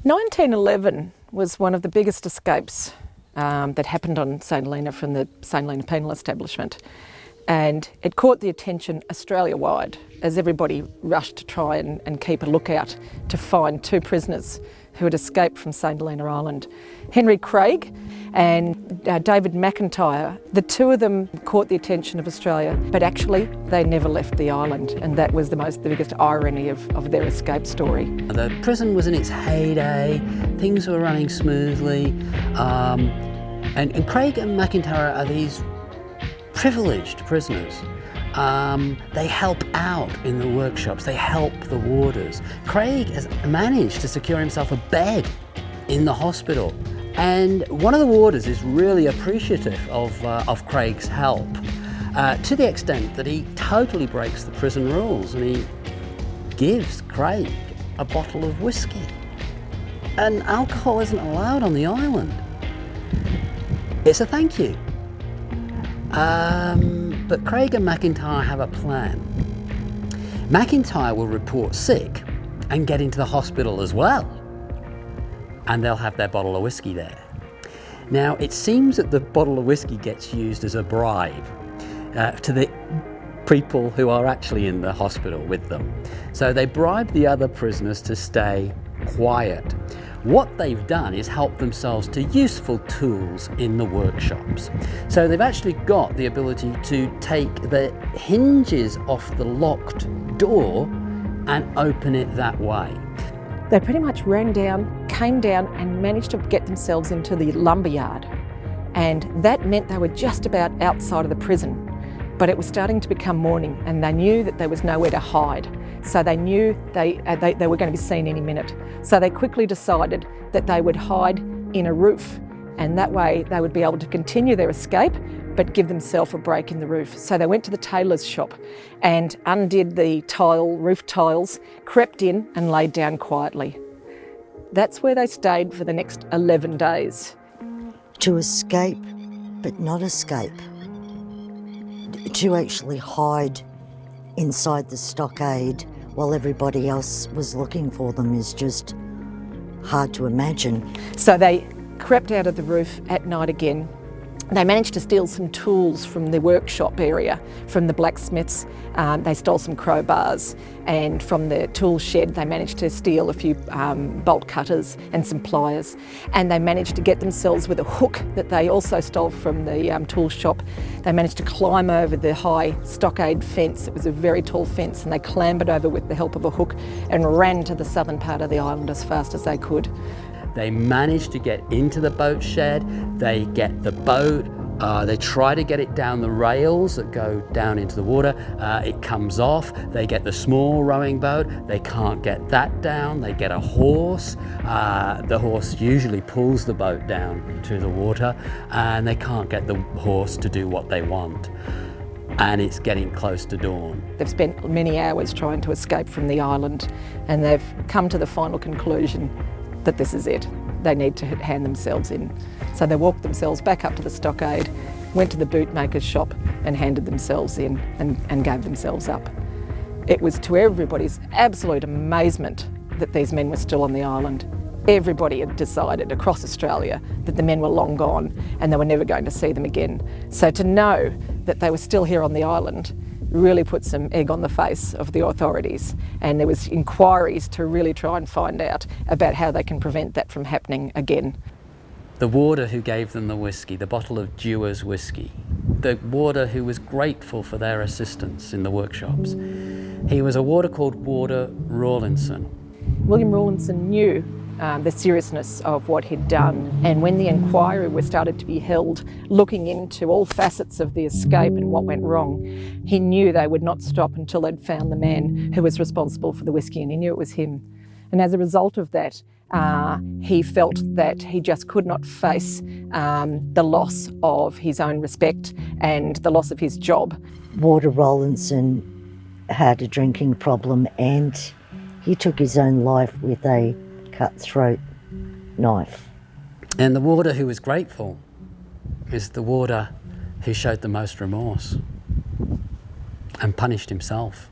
1911 was one of the biggest escapes that happened on St Helena from the St Helena penal establishment, and it caught the attention Australia-wide as everybody rushed to try and keep a lookout to find two prisoners who had escaped from St Helena Island. Henry Craig and David McIntyre, the two of them caught the attention of Australia, but actually they never left the island, and that was the biggest irony of their escape story. The prison was in its heyday, things were running smoothly, and Craig and McIntyre are these privileged prisoners. They help out in the workshops, they help the warders. Craig has managed to secure himself a bed in the hospital, and one of the warders is really appreciative of Craig's help, to the extent that he totally breaks the prison rules and he gives Craig a bottle of whiskey. And alcohol isn't allowed on the island. It's a thank you. But Craig and McIntyre have a plan. McIntyre will report sick and get into the hospital as well, and they'll have their bottle of whiskey there. Now, it seems that the bottle of whiskey gets used as a bribe to the people who are actually in the hospital with them. So they bribe the other prisoners to stay quiet. What they've done is help themselves to useful tools in the workshops. So they've actually got the ability to take the hinges off the locked door and open it that way. They pretty much came down and managed to get themselves into the lumberyard, and that meant they were just about outside of the prison. But it was starting to become morning, and they knew that there was nowhere to hide. So they knew they were going to be seen any minute. So they quickly decided that they would hide in a roof, and that way they would be able to continue their escape but give themselves a break in the roof. So they went to the tailor's shop and undid the roof tiles, crept in and laid down quietly. That's where they stayed for the next 11 days. To escape, but not escape. To actually hide inside the stockade while everybody else was looking for them is just hard to imagine. So they crept out of the roof at night again. They managed to steal some tools from the workshop area, from the blacksmiths. They stole some crowbars, and from the tool shed they managed to steal a few bolt cutters and some pliers. And they managed to get themselves with a hook that they also stole from the tool shop. They managed to climb over the high stockade fence. It was a very tall fence, and they clambered over with the help of a hook and ran to the southern part of the island as fast as they could. They manage to get into the boat shed, they get the boat, they try to get it down the rails that go down into the water, it comes off, they get the small rowing boat, they can't get that down, they get a horse, the horse usually pulls the boat down to the water, and they can't get the horse to do what they want. And it's getting close to dawn. They've spent many hours trying to escape from the island, and they've come to the final conclusion that this is it. They need to hand themselves in. So they walked themselves back up to the stockade, went to the bootmaker's shop and handed themselves in and gave themselves up. It was to everybody's absolute amazement that these men were still on the island. Everybody had decided across Australia that the men were long gone and they were never going to see them again. So to know that they were still here on the island really put some egg on the face of the authorities, and there was inquiries to really try and find out about how they can prevent that from happening again. The warder who gave them the whiskey, the bottle of Dewar's whiskey, the warder who was grateful for their assistance in the workshops, he was a warder called Warder Rawlinson. William Rawlinson knew the seriousness of what he'd done, and when the inquiry was started to be held, looking into all facets of the escape and what went wrong, he knew they would not stop until they'd found the man who was responsible for the whiskey, and he knew it was him. And as a result of that, he felt that he just could not face the loss of his own respect and the loss of his job. Warder Rawlinson had a drinking problem, and he took his own life with a cutthroat knife. And the warder who was grateful is the warder who showed the most remorse and punished himself.